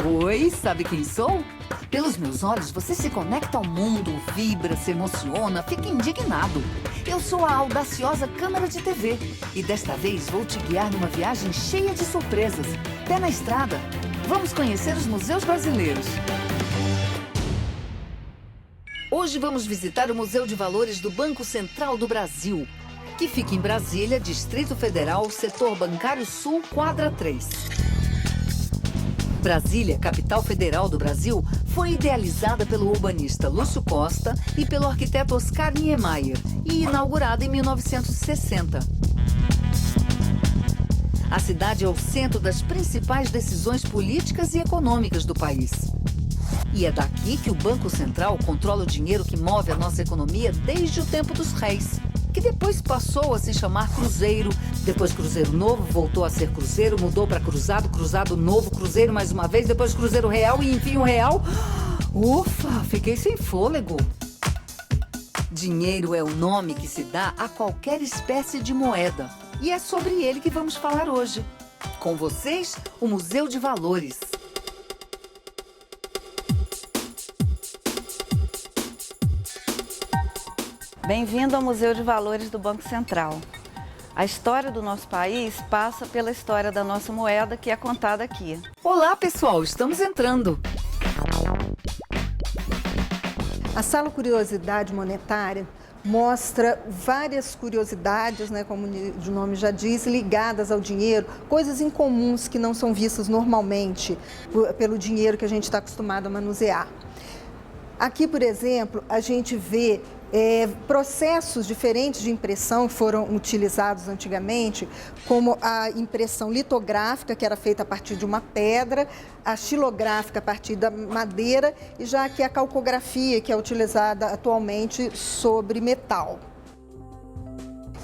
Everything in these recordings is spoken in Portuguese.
Oi, sabe quem sou? Pelos meus olhos, você se conecta ao mundo, vibra, se emociona, fica indignado. Eu sou a audaciosa câmera de TV e desta vez vou te guiar numa viagem cheia de surpresas. Pé na estrada. Vamos conhecer os museus brasileiros. Hoje vamos visitar o Museu de Valores do Banco Central do Brasil, que fica em Brasília, Distrito Federal, Setor Bancário Sul, quadra 3. Brasília, capital federal do Brasil, foi idealizada pelo urbanista Lúcio Costa e pelo arquiteto Oscar Niemeyer e inaugurada em 1960. A cidade é o centro das principais decisões políticas e econômicas do país. E é daqui que o Banco Central controla o dinheiro que move a nossa economia desde o tempo dos reis, que depois passou a se chamar Cruzeiro, depois Cruzeiro Novo, voltou a ser Cruzeiro, mudou para Cruzado, Cruzado Novo, Cruzeiro mais uma vez, depois Cruzeiro Real e enfim o Real. Ufa, fiquei sem fôlego. Dinheiro é o nome que se dá a qualquer espécie de moeda. E é sobre ele que vamos falar hoje. Com vocês, o Museu de Valores. Bem-vindo ao Museu de Valores do Banco Central. A história do nosso país passa pela história da nossa moeda, que é contada aqui. Olá, pessoal, estamos entrando. A Sala Curiosidade Monetária mostra várias curiosidades, né, como o nome já diz, ligadas ao dinheiro, coisas incomuns que não são vistas normalmente pelo dinheiro que a gente está acostumado a manusear. Aqui, por exemplo, a gente vê processos diferentes de impressão que foram utilizados antigamente, como a impressão litográfica, que era feita a partir de uma pedra, a xilográfica a partir da madeira, e já aqui a calcografia, que é utilizada atualmente sobre metal.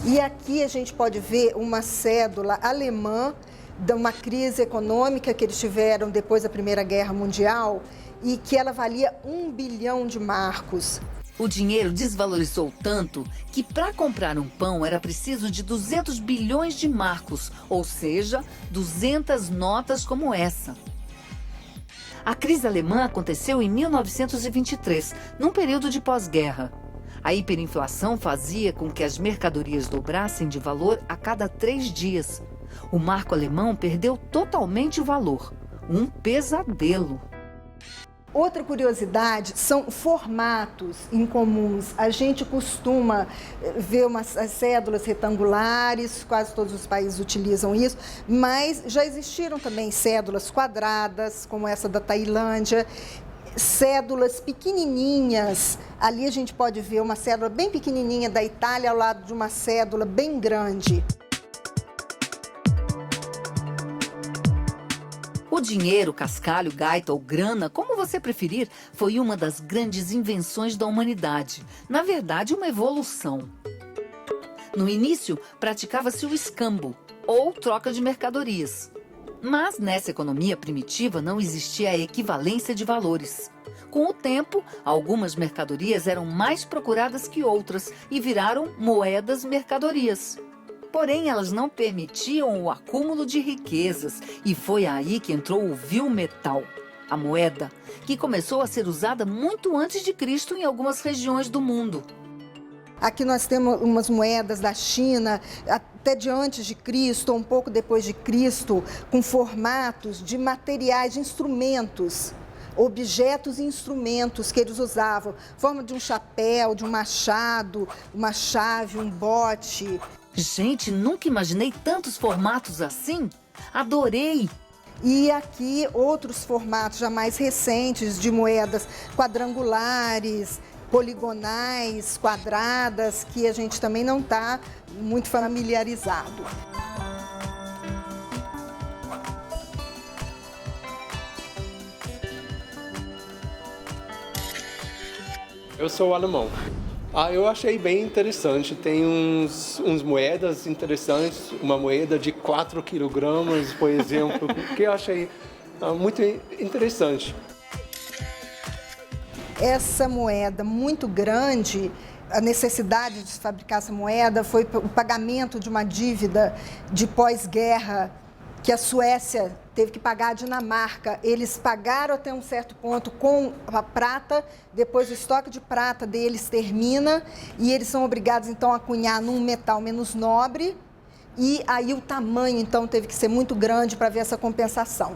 E aqui a gente pode ver uma cédula alemã de uma crise econômica que eles tiveram depois da Primeira Guerra Mundial e que ela valia 1 bilhão de marcos. O dinheiro desvalorizou tanto que para comprar um pão era preciso de 200 bilhões de marcos, ou seja, 200 notas como essa. A crise alemã aconteceu em 1923, num período de pós-guerra. A hiperinflação fazia com que as mercadorias dobrassem de valor a cada 3 dias. O marco alemão perdeu totalmente o valor. Um pesadelo. Outra curiosidade são formatos incomuns. A gente costuma ver as cédulas retangulares, quase todos os países utilizam isso, mas já existiram também cédulas quadradas, como essa da Tailândia, cédulas pequenininhas. Ali a gente pode ver uma cédula bem pequenininha da Itália ao lado de uma cédula bem grande. O dinheiro, cascalho, gaita ou grana, como você preferir, foi uma das grandes invenções da humanidade. Na verdade, uma evolução. No início, praticava-se o escambo, ou troca de mercadorias. Mas nessa economia primitiva não existia a equivalência de valores. Com o tempo, algumas mercadorias eram mais procuradas que outras e viraram moedas mercadorias. Porém, elas não permitiam o acúmulo de riquezas e foi aí que entrou o vil metal, a moeda, que começou a ser usada muito antes de Cristo em algumas regiões do mundo. Aqui nós temos umas moedas da China, até de antes de Cristo, ou um pouco depois de Cristo, com formatos de materiais, de instrumentos, objetos e instrumentos que eles usavam, forma de um chapéu, de um machado, uma chave, um bote. Gente, nunca imaginei tantos formatos assim. Adorei! E aqui outros formatos já mais recentes de moedas quadrangulares, poligonais, quadradas, que a gente também não está muito familiarizado. Eu sou alemão. Eu achei bem interessante. Tem uns moedas interessantes. Uma moeda de 4 quilogramas, por exemplo, que eu achei muito interessante. Essa moeda muito grande, a necessidade de fabricar essa moeda foi o pagamento de uma dívida de pós-guerra que a Suécia teve que pagar a Dinamarca. Eles pagaram até um certo ponto com a prata, depois o estoque de prata deles termina e eles são obrigados, então, a cunhar num metal menos nobre e aí o tamanho, então, teve que ser muito grande para ver essa compensação.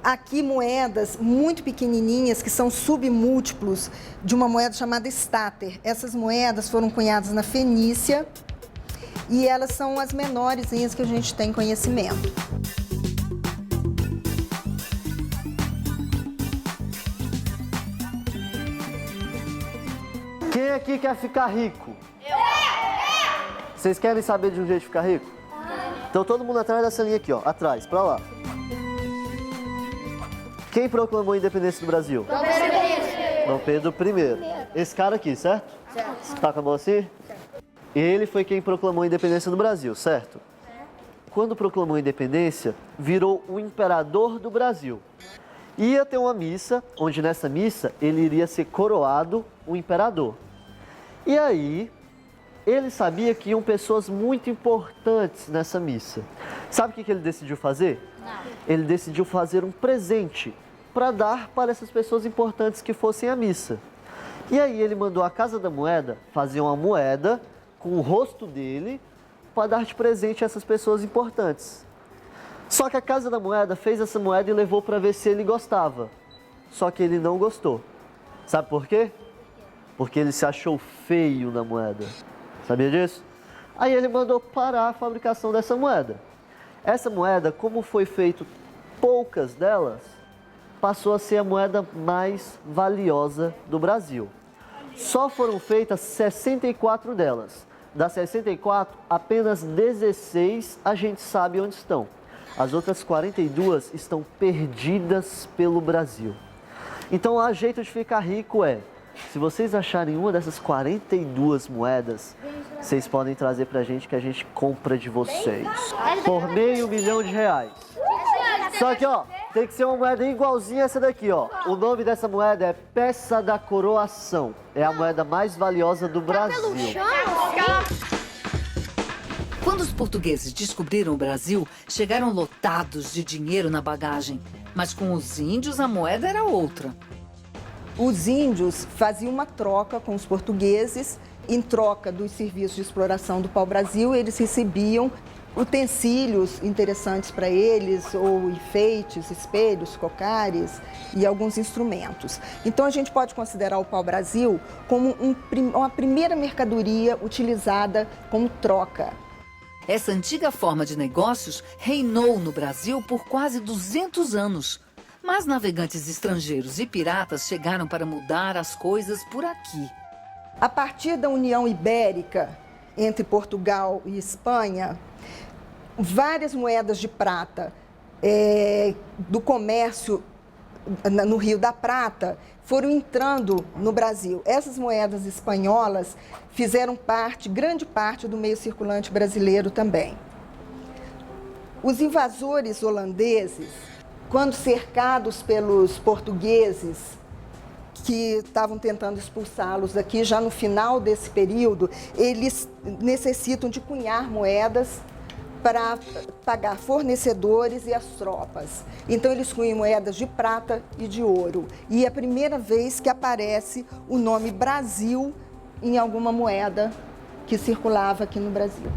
Aqui, moedas muito pequenininhas, que são submúltiplos de uma moeda chamada stater. Essas moedas foram cunhadas na Fenícia e elas são as menorzinhas que a gente tem conhecimento. Quem aqui quer ficar rico? Vocês querem saber de um jeito de ficar rico? Então todo mundo atrás dessa linha aqui, ó, atrás, pra lá. Quem proclamou a independência do Brasil? Dom Pedro I. Esse cara aqui, certo? Certo. Tá com a mão assim? Ele foi quem proclamou a independência do Brasil, certo? Quando proclamou a independência, virou o imperador do Brasil. Ia ter uma missa, onde nessa missa ele iria ser coroado o imperador. E aí, ele sabia que iam pessoas muito importantes nessa missa. Sabe o que ele decidiu fazer? Não. Ele decidiu fazer um presente para dar para essas pessoas importantes que fossem à missa. E aí ele mandou a Casa da Moeda fazer uma moeda com o rosto dele para dar de presente a essas pessoas importantes. Só que a Casa da Moeda fez essa moeda e levou para ver se ele gostava. Só que ele não gostou. Sabe por quê? Porque ele se achou feio na moeda. Sabia disso? Aí ele mandou parar a fabricação dessa moeda. Essa moeda, como foi feito poucas delas, passou a ser a moeda mais valiosa do Brasil. Só foram feitas 64 delas. Das 64, apenas 16 a gente sabe onde estão. As outras 42 estão perdidas pelo Brasil. Então, o jeito de ficar rico é, se vocês acharem uma dessas 42 moedas, vocês podem trazer pra gente que a gente compra de vocês. Por R$500 mil. Só que, ó, tem que ser uma moeda igualzinha a essa daqui, ó. O nome dessa moeda é Peça da Coroação. É a moeda mais valiosa do Brasil. Quando os portugueses descobriram o Brasil, chegaram lotados de dinheiro na bagagem. Mas com os índios a moeda era outra. Os índios faziam uma troca com os portugueses. Em troca dos serviços de exploração do pau-brasil, eles recebiam utensílios interessantes para eles, ou enfeites, espelhos, cocares e alguns instrumentos. Então, a gente pode considerar o pau-brasil como uma primeira mercadoria utilizada como troca. Essa antiga forma de negócios reinou no Brasil por quase 200 anos. Mas navegantes estrangeiros e piratas chegaram para mudar as coisas por aqui. A partir da União Ibérica, entre Portugal e Espanha, várias moedas de prata do comércio no Rio da Prata foram entrando no Brasil. Essas moedas espanholas fizeram grande parte do meio circulante brasileiro também. Os invasores holandeses, quando cercados pelos portugueses, que estavam tentando expulsá-los daqui, já no final desse período, eles necessitam de cunhar moedas para pagar fornecedores e as tropas. Então, eles cunham moedas de prata e de ouro. E é a primeira vez que aparece o nome Brasil em alguma moeda que circulava aqui no Brasil.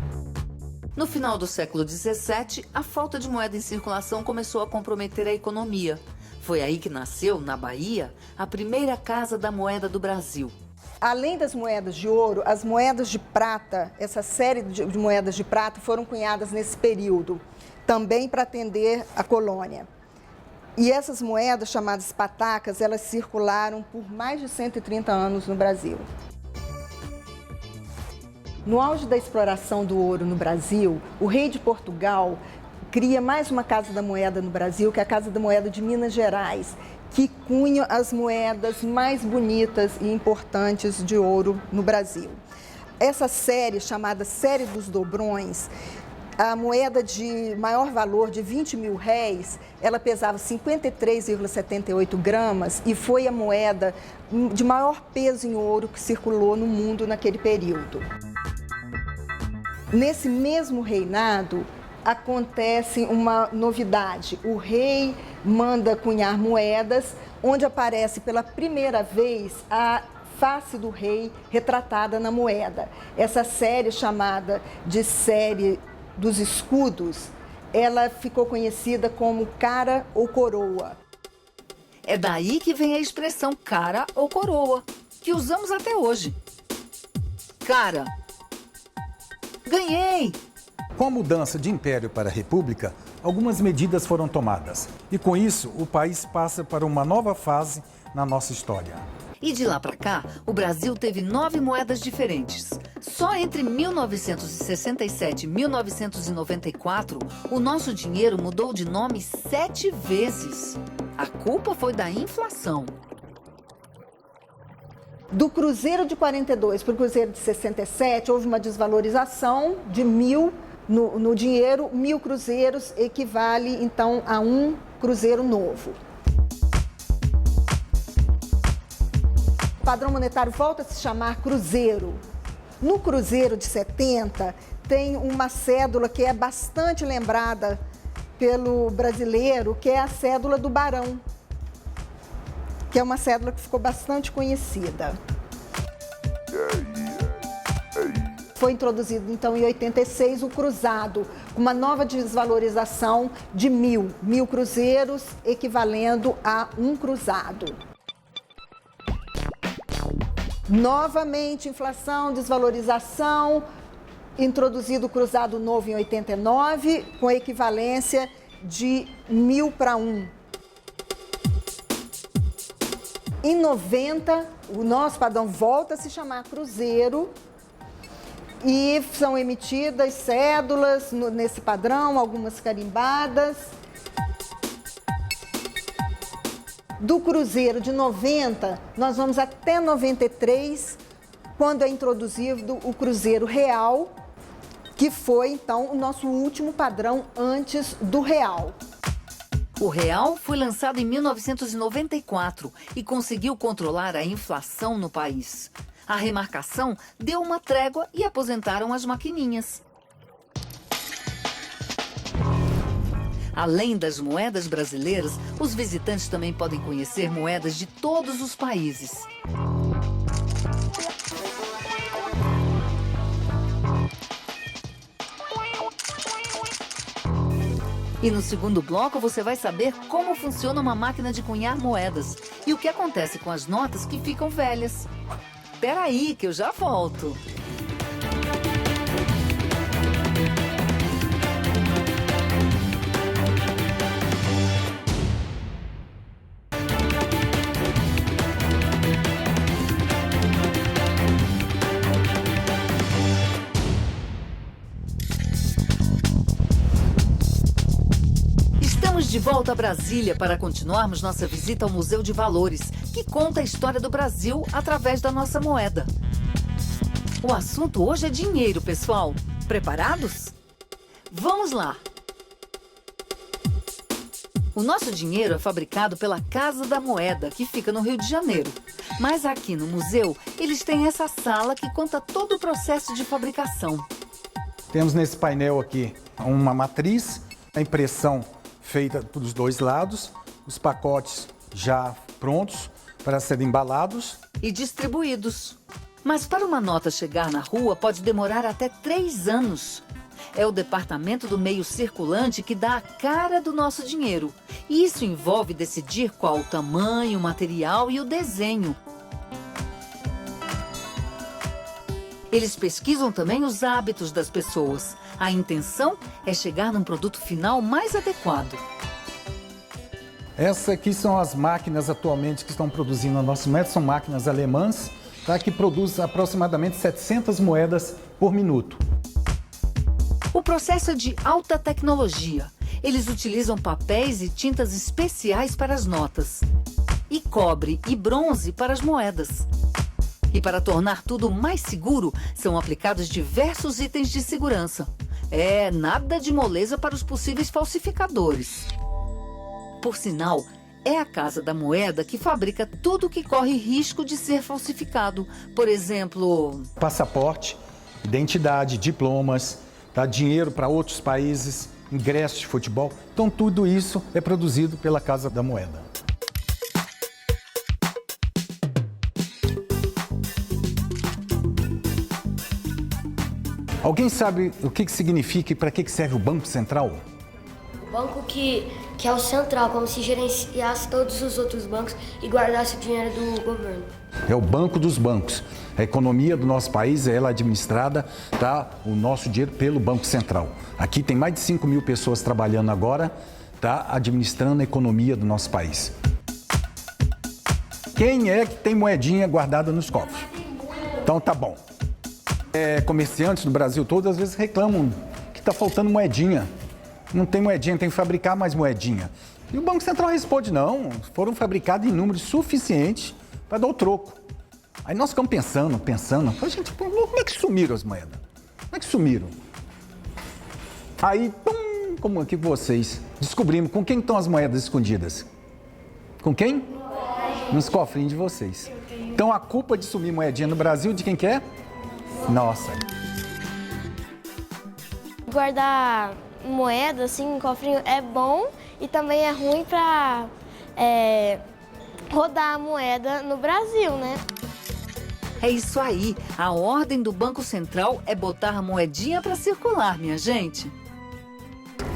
No final do século XVII, a falta de moeda em circulação começou a comprometer a economia. Foi aí que nasceu, na Bahia, a primeira Casa da Moeda do Brasil. Além das moedas de ouro, as moedas de prata, essa série de moedas de prata foram cunhadas nesse período, também para atender a colônia. E essas moedas, chamadas patacas, elas circularam por mais de 130 anos no Brasil. No auge da exploração do ouro no Brasil, o rei de Portugal cria mais uma Casa da Moeda no Brasil, que é a Casa da Moeda de Minas Gerais, que cunha as moedas mais bonitas e importantes de ouro no Brasil. Essa série, chamada Série dos Dobrões, a moeda de maior valor de 20 mil réis, ela pesava 53,78 gramas e foi a moeda de maior peso em ouro que circulou no mundo naquele período. Nesse mesmo reinado, acontece uma novidade. O rei manda cunhar moedas, onde aparece pela primeira vez a face do rei retratada na moeda. Essa série, chamada de série dos escudos, ela ficou conhecida como cara ou coroa. É daí que vem a expressão cara ou coroa, que usamos até hoje. Cara. Ganhei! Com a mudança de império para república, algumas medidas foram tomadas. E com isso, o país passa para uma nova fase na nossa história. E de lá para cá, o Brasil teve 9 moedas diferentes. Só entre 1967 e 1994, o nosso dinheiro mudou de nome 7 vezes. A culpa foi da inflação. Do cruzeiro de 42 para o cruzeiro de 67, houve uma desvalorização de 1.000 no dinheiro. 1.000 cruzeiros equivale, então, a um cruzeiro novo. O padrão monetário volta a se chamar cruzeiro. No cruzeiro de 70, tem uma cédula que é bastante lembrada pelo brasileiro, que é a cédula do Barão, que é uma cédula que ficou bastante conhecida. Foi introduzido, então, em 86, o cruzado, com uma nova desvalorização de 1.000 cruzeiros, equivalendo a um cruzado. Novamente, inflação, desvalorização, introduzido o cruzado novo em 89, com equivalência de 1.000 para 1. Em 90, o nosso padrão volta a se chamar cruzeiro e são emitidas cédulas nesse padrão, algumas carimbadas. Do cruzeiro de 90, nós vamos até 93, quando é introduzido o cruzeiro real, que foi, então, o nosso último padrão antes do real. O real foi lançado em 1994 e conseguiu controlar a inflação no país. A remarcação deu uma trégua e aposentaram as maquininhas. Além das moedas brasileiras, os visitantes também podem conhecer moedas de todos os países. E no segundo bloco você vai saber como funciona uma máquina de cunhar moedas e o que acontece com as notas que ficam velhas. Espera aí que eu já volto. De volta a Brasília para continuarmos nossa visita ao Museu de Valores, que conta a história do Brasil através da nossa moeda. O assunto hoje é dinheiro, pessoal. Preparados? Vamos lá! O nosso dinheiro é fabricado pela Casa da Moeda, que fica no Rio de Janeiro. Mas aqui no museu, eles têm essa sala que conta todo o processo de fabricação. Temos nesse painel aqui uma matriz, a impressão feita dos dois lados, os pacotes já prontos para serem embalados e distribuídos. Mas para uma nota chegar na rua pode demorar até 3 anos. É o departamento do meio circulante que dá a cara do nosso dinheiro. E isso envolve decidir qual o tamanho, o material e o desenho. Eles pesquisam também os hábitos das pessoas. A intenção é chegar num produto final mais adequado. Essas aqui são as máquinas atualmente que estão produzindo a nossa moeda. São máquinas alemãs, tá, que produzem aproximadamente 700 moedas por minuto. O processo é de alta tecnologia. Eles utilizam papéis e tintas especiais para as notas. E cobre e bronze para as moedas. E para tornar tudo mais seguro, são aplicados diversos itens de segurança. Nada de moleza para os possíveis falsificadores. Por sinal, é a Casa da Moeda que fabrica tudo que corre risco de ser falsificado. Por exemplo... passaporte, identidade, diplomas, tá, dinheiro para outros países, ingressos de futebol. Então tudo isso é produzido pela Casa da Moeda. Alguém sabe o que significa e para que serve o Banco Central? O banco que é o central, como se gerenciasse todos os outros bancos e guardasse o dinheiro do governo. É o banco dos bancos. A economia do nosso país, ela é administrada, tá, o nosso dinheiro pelo Banco Central. Aqui tem mais de 5 mil pessoas trabalhando agora, tá, administrando a economia do nosso país. Quem é que tem moedinha guardada nos cofres? Então tá bom. Comerciantes do Brasil todo às vezes reclamam que está faltando moedinha. Não tem moedinha, tem que fabricar mais moedinha. E o Banco Central responde, não, foram fabricados em números suficientes para dar o troco. Aí nós ficamos pensando, falei, gente, como é que sumiram as moedas? Como é que sumiram? Aí, pum, como aqui vocês, descobrimos com quem estão as moedas escondidas. Com quem? Nos cofrinhos de vocês. Então a culpa de sumir moedinha no Brasil, de quem que é? Nossa. Guardar moeda, assim, em cofrinho é bom e também é ruim para rodar a moeda no Brasil, né? É isso aí. A ordem do Banco Central é botar a moedinha para circular, minha gente.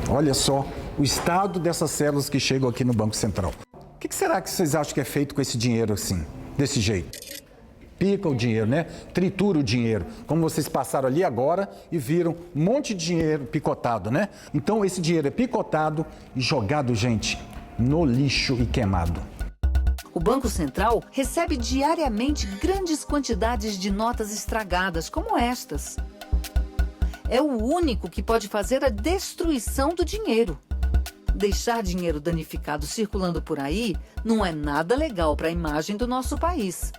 Olha só o estado dessas células que chegam aqui no Banco Central. O que será que vocês acham que é feito com esse dinheiro assim, desse jeito? Pica o dinheiro, né? Tritura o dinheiro. Como vocês passaram ali agora e viram um monte de dinheiro picotado, né? Então esse dinheiro é picotado e jogado, gente, no lixo e queimado. O Banco Central recebe diariamente grandes quantidades de notas estragadas, como estas. É o único que pode fazer a destruição do dinheiro. Deixar dinheiro danificado circulando por aí não é nada legal para a imagem do nosso país.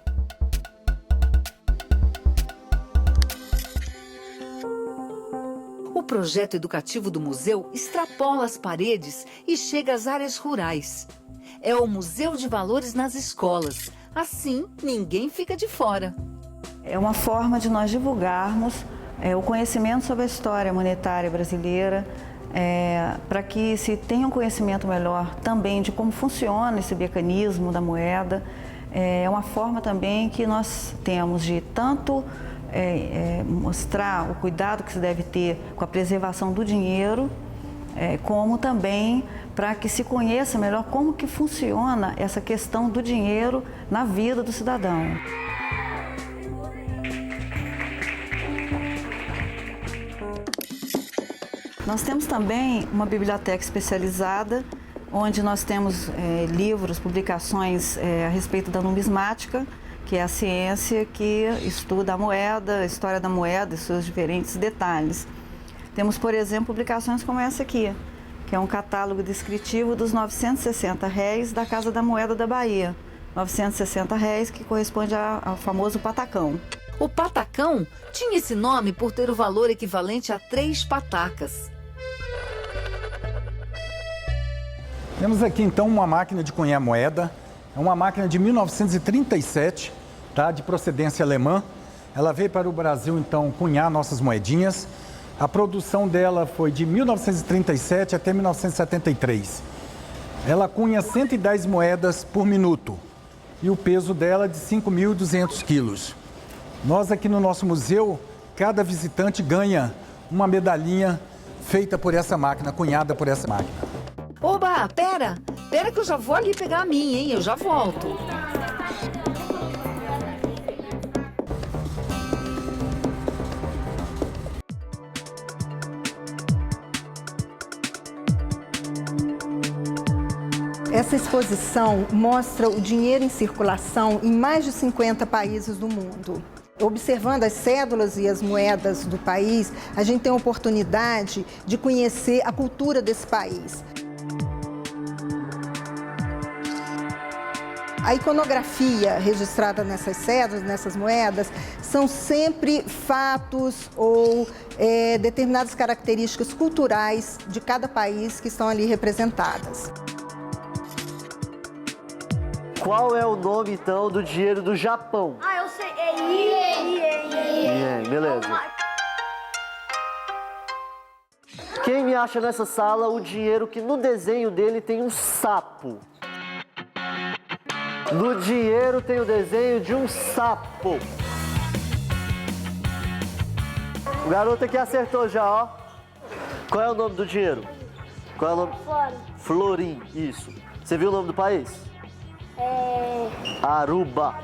O projeto educativo do museu extrapola as paredes e chega às áreas rurais. É o Museu de Valores nas escolas. Assim, ninguém fica de fora. É uma forma de nós divulgarmos o conhecimento sobre a história monetária brasileira, para que se tenha um conhecimento melhor também de como funciona esse mecanismo da moeda. É uma forma também que nós temos de tanto mostrar o cuidado que se deve ter com a preservação do dinheiro, como também para que se conheça melhor como que funciona essa questão do dinheiro na vida do cidadão. Nós temos também uma biblioteca especializada, onde nós temos livros, publicações a respeito da numismática, que é a ciência que estuda a moeda, a história da moeda e seus diferentes detalhes. Temos, por exemplo, publicações como essa aqui, que é um catálogo descritivo dos 960 réis da Casa da Moeda da Bahia. 960 réis que corresponde ao famoso patacão. O patacão tinha esse nome por ter o valor equivalente a 3 patacas. Temos aqui então uma máquina de cunhar moeda. É uma máquina de 1937, tá? De procedência alemã. Ela veio para o Brasil então cunhar nossas moedinhas. A produção dela foi de 1937 até 1973. Ela cunha 110 moedas por minuto e o peso dela é de 5.200 quilos. Nós aqui no nosso museu, cada visitante ganha uma medalhinha feita por essa máquina, cunhada por essa máquina. Oba, pera que eu já vou ali pegar a minha, hein? Eu já volto. Essa exposição mostra o dinheiro em circulação em mais de 50 países do mundo. Observando as cédulas e as moedas do país, a gente tem a oportunidade de conhecer a cultura desse país. A iconografia registrada nessas cédulas, nessas moedas, são sempre fatos ou determinadas características culturais de cada país que estão ali representadas. Qual é o nome, então, do dinheiro do Japão? Eu sei, é Ien. Beleza. Quem me acha nessa sala o dinheiro que no desenho dele tem um sapo? No dinheiro tem o desenho de um sapo. O garoto aqui acertou já, ó. Qual é o nome do dinheiro? Qual é o nome? Florim, isso. Você viu o nome do país? Aruba.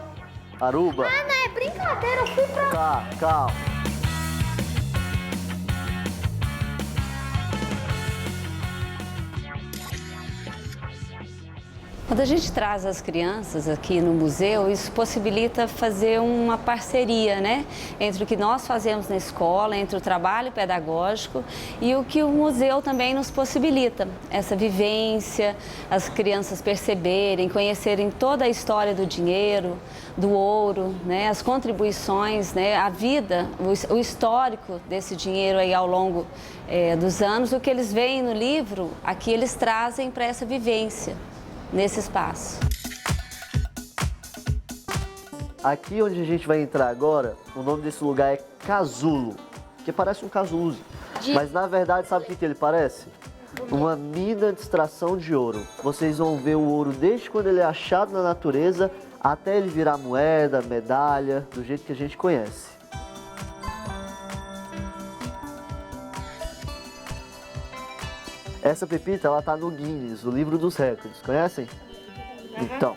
Aruba. Ah, não, é brincadeira, eu fui pra... Calma. Quando a gente traz as crianças aqui no museu, isso possibilita fazer uma parceria, né? Entre o que nós fazemos na escola, entre o trabalho pedagógico e o que o museu também nos possibilita. Essa vivência, as crianças perceberem, conhecerem toda a história do dinheiro, do ouro, né? As contribuições, né? A vida, o histórico desse dinheiro aí ao longo dos anos. O que eles veem no livro, aqui eles trazem para essa vivência nesse espaço. Aqui onde a gente vai entrar agora, o nome desse lugar é Casulo, que parece um casulo. Mas na verdade, sabe o que ele parece? Uma mina de extração de ouro. Vocês vão ver o ouro desde quando ele é achado na natureza até ele virar moeda, medalha, do jeito que a gente conhece. Essa pepita, ela tá no Guinness, o livro dos recordes, conhecem? Então,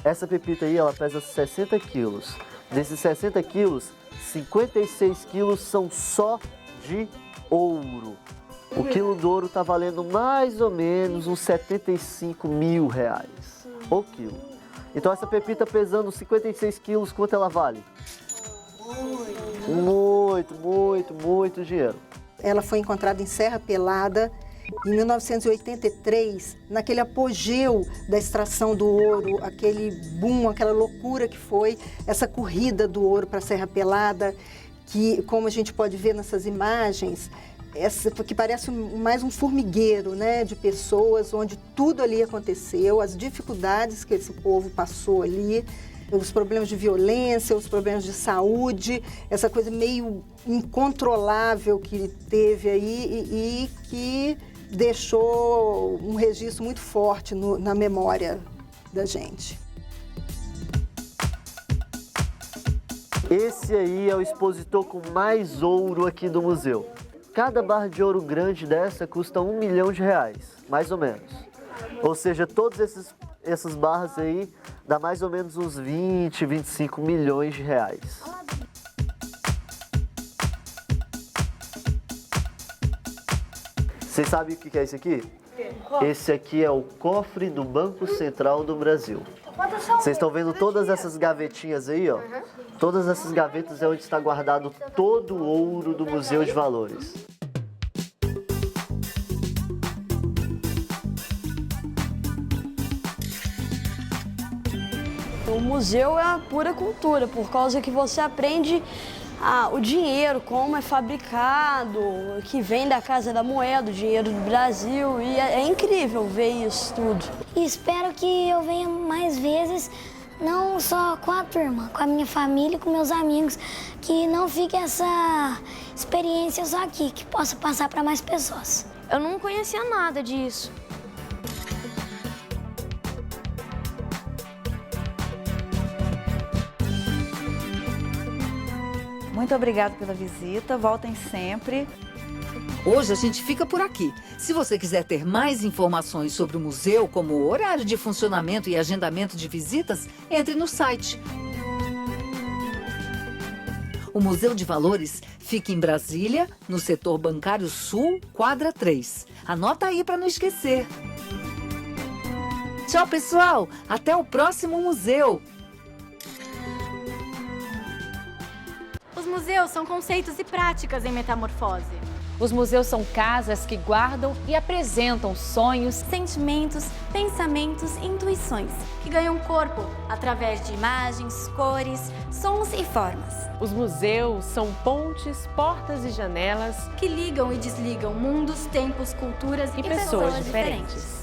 essa pepita aí, ela pesa 60 quilos. Desses 60 quilos, 56 quilos são só de ouro. O quilo do ouro tá valendo mais ou menos uns 75 mil reais, o quilo. Então essa pepita pesando 56 quilos, quanto ela vale? Muito dinheiro. Ela foi encontrada em Serra Pelada, em 1983, naquele apogeu da extração do ouro, aquele boom, aquela loucura que foi essa corrida do ouro para Serra Pelada, que, como a gente pode ver nessas imagens, que parece mais um formigueiro, né, de pessoas, onde tudo ali aconteceu, as dificuldades que esse povo passou ali, os problemas de violência, os problemas de saúde, essa coisa meio incontrolável que teve aí e que deixou um registro muito forte na memória da gente. Esse aí é o expositor com mais ouro aqui do museu. Cada barra de ouro grande dessa custa R$1 milhão, mais ou menos. Ou seja, todas essas barras aí dá mais ou menos uns 20, 25 milhões de reais. Vocês sabem o que é esse aqui? Esse aqui é o cofre do Banco Central do Brasil. Vocês estão vendo todas essas gavetinhas aí, ó? Todas essas gavetas é onde está guardado todo o ouro do Museu de Valores. O museu é a pura cultura, por causa que você aprende o dinheiro, como é fabricado, que vem da Casa da Moeda, o dinheiro do Brasil, e é incrível ver isso tudo. E espero que eu venha mais vezes, não só com a turma, com a minha família e com meus amigos, que não fique essa experiência só aqui, que possa passar para mais pessoas. Eu não conhecia nada disso. Muito obrigada pela visita, voltem sempre. Hoje a gente fica por aqui. Se você quiser ter mais informações sobre o museu, como o horário de funcionamento e agendamento de visitas, entre no site. O Museu de Valores fica em Brasília, no setor bancário sul, quadra 3. Anota aí para não esquecer. Tchau, pessoal! Até o próximo museu! Os museus são conceitos e práticas em metamorfose. Os museus são casas que guardam e apresentam sonhos, sentimentos, pensamentos e intuições, que ganham corpo através de imagens, cores, sons e formas. Os museus são pontes, portas e janelas que ligam e desligam mundos, tempos, culturas e pessoas diferentes.